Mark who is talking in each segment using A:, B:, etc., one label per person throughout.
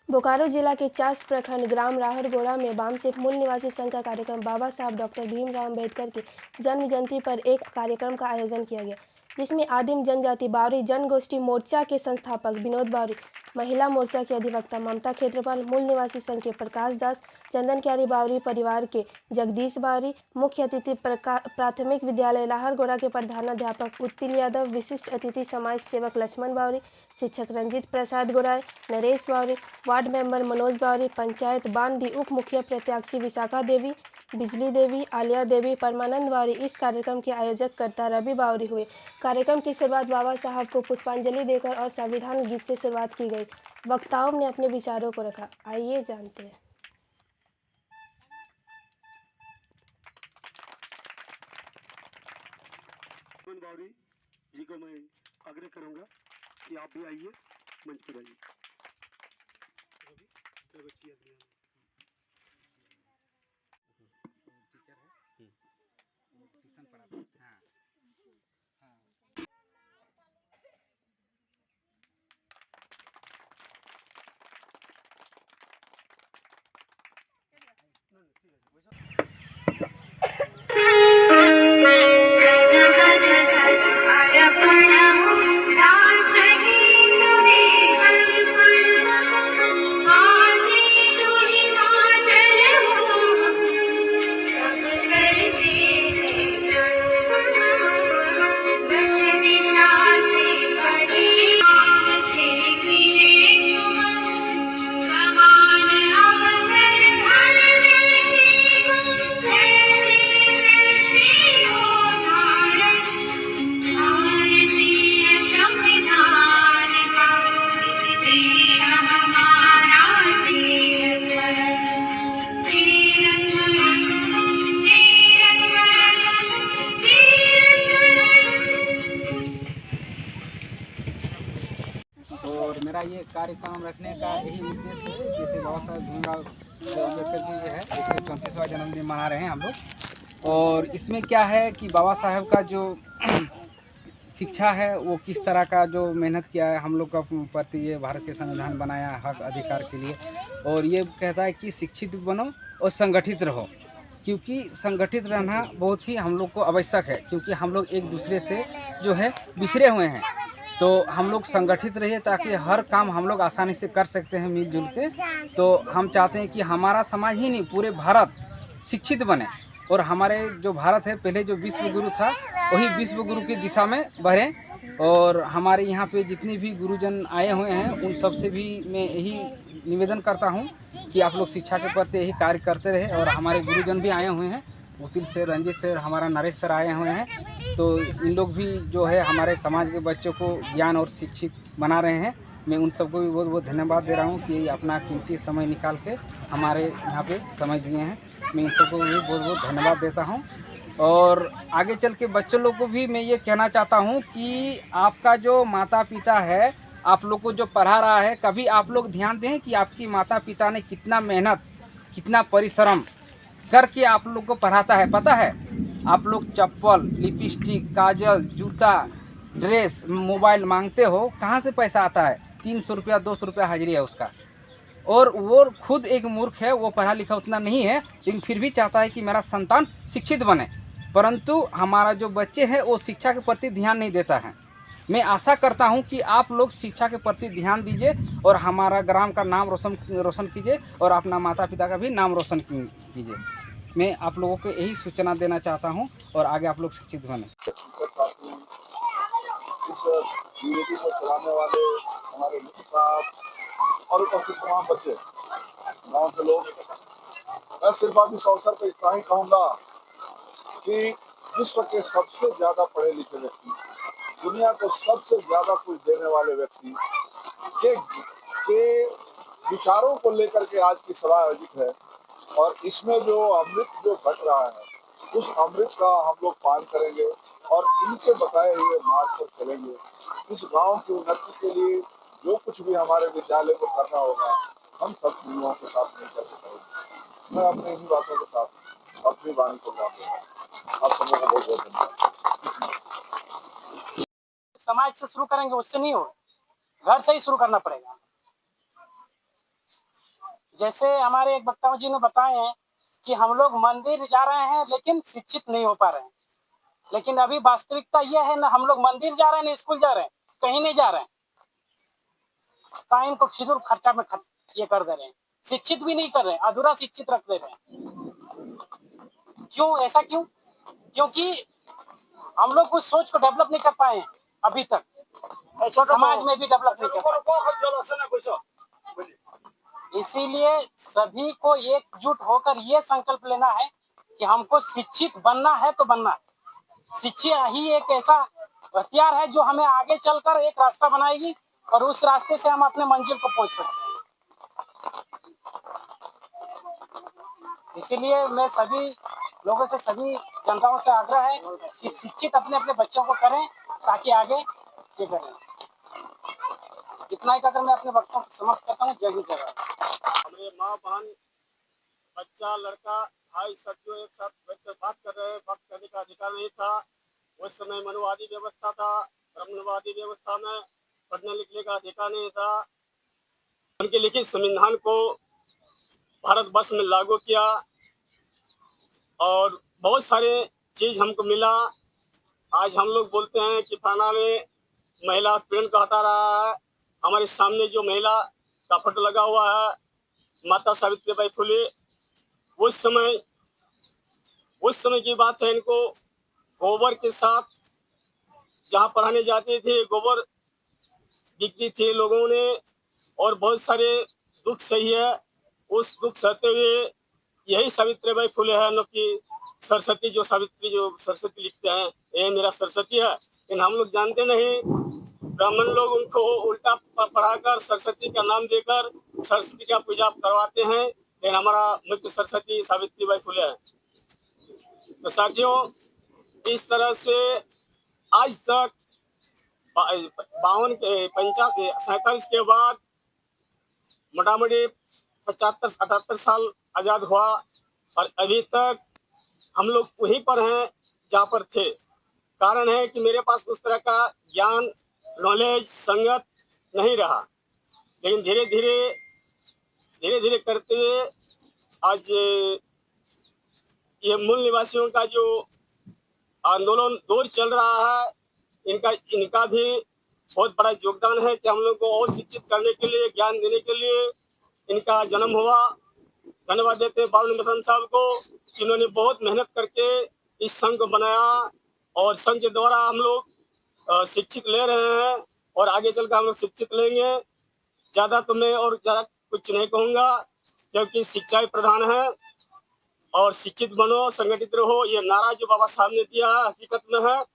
A: बोकारो जिला के चास प्रखंड ग्राम राहरगोड़ा में बामसेफ मूल निवासी संघ का कार्यक्रम बाबा साहब डॉक्टर भीमराव अम्बेडकर की जन्म जयंती पर एक कार्यक्रम का आयोजन किया गया, जिसमें आदिम जनजाति बावरी जनगोष्ठी मोर्चा के संस्थापक विनोद बावरी, महिला मोर्चा के अधिवक्ता ममता खेत्रपाल, मूल निवासी संघ के प्रकाश दास, चंदन क्यारी बावरी परिवार के जगदीश बावरी, मुख्य अतिथि प्राथमिक विद्यालय लाहरगोड़ा के प्रधानाध्यापक उत्तिल यादव, विशिष्ट अतिथि समाज सेवक लक्ष्मण बावरी, शिक्षक रंजित प्रसाद गोराई, नरेश बावरी, वार्ड मेंबर मनोज बावरी, पंचायत बांदी उप मुखिया प्रत्याशी विशाखा देवी, बिजली देवी, आलिया देवी, परमानंद बावरी इस कार्यक्रम के आयोजक कर्ता रवि बावरी हुए। कार्यक्रम की शुरुआत बाबा साहब को पुष्पांजलि देकर और संविधान गीत से शुरुआत की गई। वक्ताओं ने अपने विचारों को रखा। आइए जानते हैं।
B: बावरी जी को मैं आग्रह करूंगा कि आप भी आइए, मंच पर आइए।
C: और मेरा ये कार्यक्रम रखने का यही उद्देश्य है, जैसे बाबा साहब भीमराव अम्बेडकर जी जो है 134वां जन्मदिन मना रहे हैं हम लोग। और इसमें क्या है कि बाबा साहब का जो शिक्षा है वो किस तरह का जो मेहनत किया है हम लोग का प्रति, ये भारत के संविधान बनाया हक अधिकार के लिए। और ये कहता है कि शिक्षित बनो और संगठित रहो, क्योंकि संगठित रहना बहुत ही हम लोग को आवश्यक है, क्योंकि हम लोग एक दूसरे से जो है बिछड़े हुए हैं। तो हम लोग संगठित रहिए ताकि हर काम हम लोग आसानी से कर सकते हैं मिलजुल के। तो हम चाहते हैं कि हमारा समाज ही नहीं, पूरे भारत शिक्षित बने और हमारे जो भारत है, पहले जो विश्व गुरु था वही विश्व गुरु की दिशा में बढ़े। और हमारे यहाँ पे जितने भी गुरुजन आए हुए हैं उन सब से भी मैं यही निवेदन करता हूँ कि आप लोग शिक्षा के प्रति यही कार्य करते रहे। और हमारे गुरुजन भी आए हुए हैं, उत्तिल से, रंजित से, हमारा नरेश सर आए हुए हैं। तो इन लोग भी जो है हमारे समाज के बच्चों को ज्ञान और शिक्षित बना रहे हैं। मैं उन सबको भी बहुत बहुत धन्यवाद दे रहा हूँ कि अपना कीमती समय निकाल के हमारे यहाँ पे समय दिए हैं। मैं इन सबको भी बहुत बहुत धन्यवाद देता हूँ। और आगे चल के बच्चों लोग को भी मैं ये कहना चाहता हूँ कि आपका जो माता पिता है आप लोग को जो पढ़ा रहा है, कभी आप लोग ध्यान दें कि आपकी माता पिता ने कितना मेहनत, कितना परिश्रम करके आप लोग को पढ़ाता है। पता है, आप लोग चप्पल, लिपस्टिक, काजल, जूता, ड्रेस, मोबाइल मांगते हो, कहाँ से पैसा आता है? 300 रुपया 200 रुपया हाजिरी है उसका। और वो खुद एक मूर्ख है, वो पढ़ा लिखा उतना नहीं है, लेकिन फिर भी चाहता है कि मेरा संतान शिक्षित बने। परंतु हमारा जो बच्चे हैं वो शिक्षा के प्रति ध्यान नहीं देता है। मैं आशा करता हूं कि आप लोग शिक्षा के प्रति ध्यान दीजिए और हमारा ग्राम का नाम रोशन कीजिए और अपना माता पिता का भी नाम रोशन कीजिए। मैं आप लोगों को यही सूचना देना चाहता हूं और आगे आप लोग शिक्षित बने।
D: इस यूनिटी को चलाने वाले हमारे मुखिया साहब और उपस्थित तमाम बच्चे, गाँव के लोग, मैं सिर्फ आप इस अवसर पर इतना ही कहूँगा कि विश्व के सबसे ज्यादा पढ़े लिखे व्यक्ति, दुनिया को सबसे ज्यादा कुछ देने वाले व्यक्ति के विचारों को लेकर के आज की सभा आयोजित है। और इसमें जो अमृत जो घट रहा है उस अमृत का हम लोग पान करेंगे और इनके बताए हुए मार्ग पर चलेंगे। इस गांव की उन्नति के लिए जो कुछ भी हमारे विद्यालय को करना होगा हम सब युवाओं के साथ मिलकर करेंगे। मैं अपने इन्हीं बातों के साथ अपनी वाणी को जाता हूँ। आप सबों को बहुत बहुत धन्यवाद।
E: समाज से शुरू करेंगे उससे नहीं हो, घर से ही शुरू करना पड़ेगा। जैसे हमारे एक वक्ता जी ने बताए हैं कि हम लोग मंदिर जा रहे हैं लेकिन शिक्षित नहीं हो पा रहे हैं। लेकिन अभी वास्तविकता यह है ना, हम लोग मंदिर जा रहे हैं, ना स्कूल जा रहे हैं, कहीं नहीं जा रहे हैं। टाइम को फिजूल खर्चा में ये कर दे रहे हैं, शिक्षित भी नहीं कर रहे हैं, अधूरा शिक्षित रख दे रहे हैं। क्यों ऐसा क्यों? क्योंकि हम लोग कुछ सोच को डेवलप नहीं कर पाए हैं अभी तक, समाज में भी डेवलप नहीं कर पाए। इसीलिए सभी को एकजुट होकर ये संकल्प लेना है कि हमको शिक्षित बनना है तो बनना है। शिक्षा ही एक ऐसा हथियार है जो हमें आगे चलकर एक रास्ता बनाएगी और उस रास्ते से हम अपने मंजिल को पहुंच सकते हैं। इसीलिए मैं सभी लोगों से, सभी जनताओं से आग्रह है कि शिक्षित अपने अपने बच्चों को करें ताकि आगे ये करें। इतना ही कहकर मैं अपने वक्तव्य को समाप्त करता हूँ। जय हिंद जय भारत।
B: हमारे माँ बहन बच्चा लड़का भाई सब जो एक साथ बैठकर बात कर रहे हैं, बात करने का अधिकार नहीं था। उस समय मनुवादी व्यवस्था था, ब्राह्मणवादी व्यवस्था में पढ़ने लिखने का अधिकार नहीं था। उनके लिखित संविधान को भारत वर्ष में लागू किया और बहुत सारे चीज हमको मिला। आज हम लोग बोलते हैं कि फलाना में महिला उत्पीड़न को हटा रहा है। हमारे सामने जो महिला का फोटो लगा हुआ है, माता सावित्रीबाई फुले, उस समय की बात है। इनको गोबर के साथ जहाँ पढ़ाने जाते थे, गोबर बिकती थी लोगों ने और बहुत सारे दुख सही है। उस दुख सहते हुए यही सावित्रीबाई फुले है, न कि सरस्वती, जो सावित्री जो सरस्वती लिखते हैं, ये मेरा सरस्वती है। लेकिन हम लोग जानते नहीं, ब्राह्मण लोग उनको उल्टा पढ़ाकर सरस्वती का नाम देकर सरस्वती का पूजा करवाते हैं। लेकिन हमारा मुख्य सरस्वती सावित्रीबाई फुले है। तो साथियों, इस तरह से आज तक 47 के बाद मोटामोटी 75-78 साल आजाद हुआ और अभी तक हम लोग वहीं पर हैं जहाँ पर थे। कारण है कि मेरे पास उस तरह का ज्ञान, नॉलेज, संगत नहीं रहा। लेकिन धीरे धीरे करते हुए आज ये मूल निवासियों का जो आंदोलन दौर चल रहा है, इनका भी बहुत बड़ा योगदान है कि हम लोग को और शिक्षित करने के लिए, ज्ञान देने के लिए इनका जन्म हुआ। धन्यवाद देते हैं बाबू मसन साहब को, जिन्होंने बहुत मेहनत करके इस संघ को बनाया और संघ के द्वारा हम लोग शिक्षित ले रहे हैं और आगे चलकर हम लोग शिक्षित लेंगे। ज्यादा तो मैं और ज्यादा कुछ नहीं कहूँगा, क्योंकि शिक्षा ही प्रधान है। और शिक्षित बनो, संगठित रहो, ये नारा जो बाबा साहब ने दिया है हकीकत में है।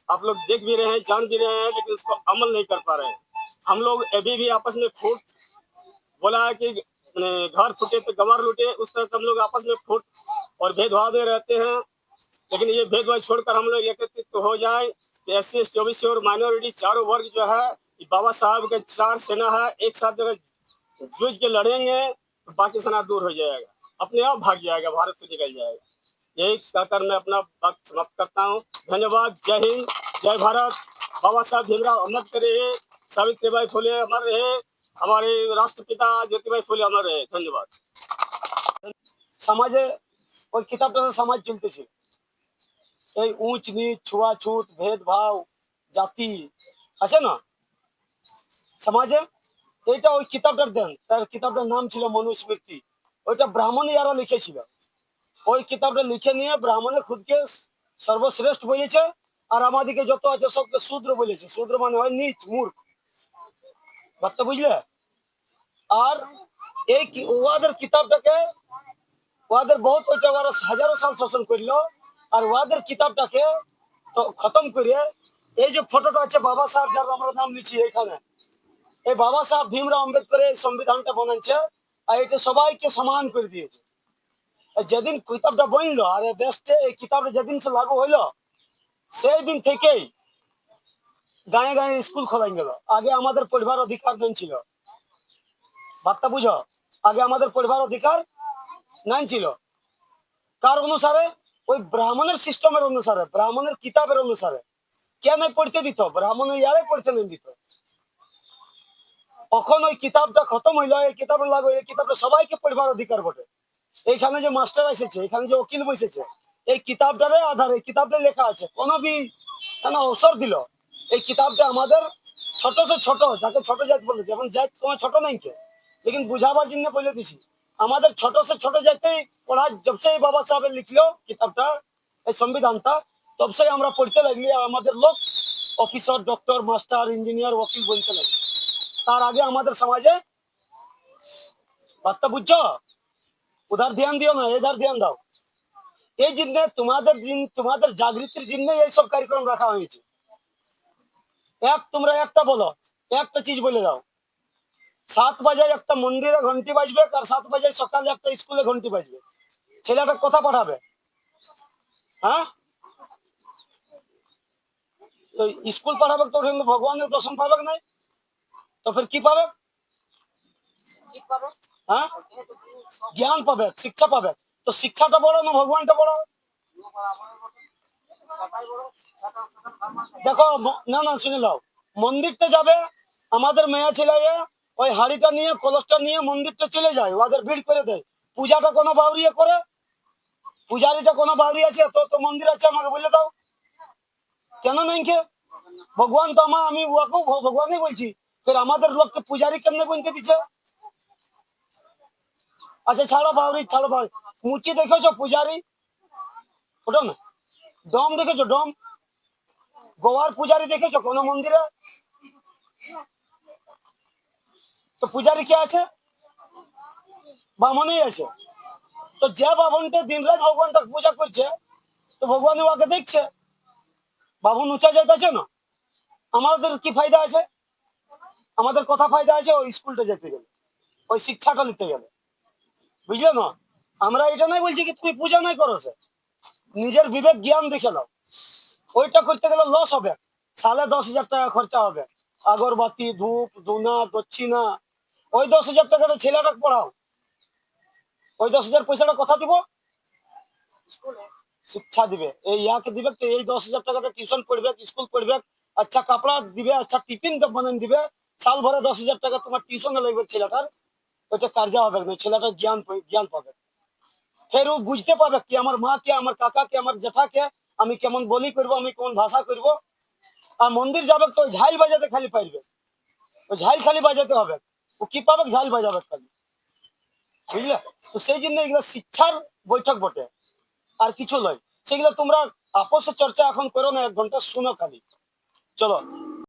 B: आप लोग देख भी रहे हैं, जान भी रहे हैं, लेकिन उसको अमल नहीं कर पा रहे हैं। हम लोग अभी भी आपस में फूट बोला है कि घर फूटे तो गंवार लूटे, उस तरह से हम लोग आपस में फूट और भेदभाव में रहते हैं। लेकिन ये भेदभाव छोड़कर हम लोग एकत्रित हो जाए। SC, ST, OBC और माइनॉरिटी चारों वर्ग जो है, बाबा साहब के 4 सेना है, एक साथ अगर जूझ के लड़ेंगे तो बाकी सेना दूर हो जाएगा, अपने आप भाग जाएगा, भारत से निकल जाएगा। यही कहकर मैं अपना बात समाप्त करता हूँ। धन्यवाद। जय हिंद, जय भारत। बाबा साहब भीमराव अम्बेडकर रहे, सावित्रीबाई फुले अमर रहे, हमारे राष्ट्रपिता ज्योतिबाई फुले अमर रहे। धन्यवाद।
F: समाजे ওই কিতাবটা সমাজ চলতেছে, এই উঁচ নিচ, ছুয়াছুত, ভেদভাব, জাতি আছে না সমাজে, এইটা ওই কিতাবটার দেন। তার কিতাবটার নাম ছিল মনুস্মৃতি। ওইটা ব্রাহ্মণীরা লিখেছিল। ওই কিতাবটা লিখে নিয়ে ব্রাহ্মণে খুদকে সর্বশ্রেষ্ঠ বলেছে, আর আমাদেরকে যত আছে সবকে শূদ্র বলেছে। শূদ্র মানে হয় নিচ, মূর্খ। বার্তা বুঝলে? আর এই ওদের কিতাবটাকে ওদের বহুত ওইটা ওরা হাজারো সাল শাসন করলো, আর ওদের কিতাবটাকে তো খতম করে এই যে ফটোটা আছে বাবা সাহেব, যার আমরা নাম লিখি এখানে, এই বাবা সাহেব ভীমরাও আম্বেদকর এই সংবিধানটা বানাচ্ছে আর এটা সবাইকে সমান করে দিয়েছে। যেদিন কিতাবটা বনলো আর দেশে এই কিতাবটা যেদিন সে লাগু হইলো, সেই দিন থেকেই গায়ে গায়ে স্কুল খোলাই গেল। আগে আমাদের পড়বার অধিকার নেই ছিল, বার্তা বুঝো, আগে আমাদের পড়বার অধিকার নাই ছিল। কার অনুসারে? ওই ব্রাহ্মণের সিস্টেমের অনুসারে, ব্রাহ্মণের কিতাবের অনুসারে। কে নাই পড়তে দিত? ব্রাহ্মণ ইয়ারে পড়তে नहीं দিত। এখন ওই কিতাবটা খতম হইলো, এই কিতাবটা লাগো, এই কিতাবটা সবাইকে পড়বার অধিকার বটে। এইখানে যে মাস্টার এসেছে, এখানে যে উকিল বসেছে, এই কিতাবটারে আধারে কিতাবটা লেখা আছে। কোনো বি কেন অবসর দিল এই কিতাবটা আমাদের ছোট সে ছোট, যাকে ছোট জাত বলে, যেমন জাত কোনো ছোট নাই কে, लेकिन बुझाবার জন্য বলে দিছি আমাদের ছোট সে ছোট জাতেই পড়া। जब से बाबा साहब लिखलो किताबটা, এই সংবিধানটা, तब से আমরা পড়তে লাগলি। আর আমাদের লোক অফিসার, ডক্টর, মাস্টার, ইঞ্জিনিয়ার, ওকিল বলতে লাগলো। তার আগে আমাদের সমাজে বার্তা বুঝছো, উধার ধ্যান দিও না, এধার ধ্যান দাও। এই জন্য তোমাদের জাগৃতির জন্য এইসব কার্যক্রম রাখা হয়েছে। তোমরা একটা বলো, একটা চিজ বলে দাও, 7 বাজে একটা মন্দিরে ঘন্টি বাজবে, আর 7 বাজে সকালে একটা স্কুলে ঘন্টি বাজবে, ছেলেটা কথা পাঠাবে? হ্যাঁ, তো স্কুল পাঠাবে তো ভগবানের দর্শন পাবে নাই, তো ফির কি পাবে? হ্যাঁ, জ্ঞান পাবে, শিক্ষা পাবে। তো শিক্ষাটা বড় না ভগবানটা বড়? দেখো, না না শুনে নাও, মন্দিরটা যাবে আমাদের মেয়ে ছেলে, ওই হাড়িটা নিয়ে, কলসটা নিয়ে মন্দিরটা চলে যায়, ওদের ভিড় করে দেয়। পূজাটা কোনো বাউরিয়ে করে? পূজারিটা কোনো বাউরি আছে? তো তো মন্দির আছে, আমাকে বলে দাও কেন নাই কে? ভগবান তো আমি ওকেও ভগবানই বলছি, ফের আমাদের লোককে পূজারি কেমনে বলতে দিচ্ছে? আচ্ছা ছাড়ো বাউরি, ছাড়ো বাউরি। মুচি দেখেছো পূজারি? ওটা না, ডম দেখেছো? ডম গোয়ার পূজারি দেখেছো কোন মন্দিরে? তো পূজারি কে আছে? বামনই আছে। তো যে বামনটা দিনরাত ভগবানটা পূজা করছে, তো ভগবান ওকে দেখছে। বামন উঁচা যাইতেছে না, আমাদের কি ফায়দা আছে? আমাদের কথা ফায়দা আছে ওই স্কুলটা যেতে গেলে, ওই শিক্ষাটা নিতে গেলে, বুঝলে না? আমরা এটা নাই বলছি কি তুমি পূজা নাই করো, সে নিজের বিবেক জ্ঞান দেখে নাও। ওইটা করতে গেলে লস হবে, সালে 10,000 টাকা খরচা হবে, আগরবাতি, ধূপ, ধুনা, দক্ষিণা। ওই 10,000 টাকাটা ছেলেটাকে পড়াও, ওই 10,000 পয়সাটা কথা দিব? শিক্ষা দিবে, এই ইয়াকে দিবে। তো এই 10,000 টাকাটা টিউশন পড়বে, স্কুল পড়বে, আচ্ছা কাপড়া দিবে, আচ্ছা টিফিন বানান দিবে। সাল ভরে 10,000 টাকা তোমার টিউশনে লাগবে ছেলেটার, ওইটা কার্যা হবে না, ছেলেটা জ্ঞান পাবে। ফের ও বুঝতে পারবে কি আমার মা কে, আমার কাকা কে, আমার জেঠা কে, আমি কেমন বলি করবো, আমি কেমন ভাষা করব। আর মন্দির যাবে তো ঝাইল বাজাতে খালি পারবে, ওই ঝাইল খালি বাজাতে হবে। ও কি পাবে? ঝাইল বাজাবে খালি, বুঝলে? তো সেই জন্য এগুলো শিক্ষার বৈঠক বটে, আর কিছু নয়। সেগুলো তোমরা আপস চর্চা এখন করো না, 1 ঘন্টা শুনো খালি। চলো।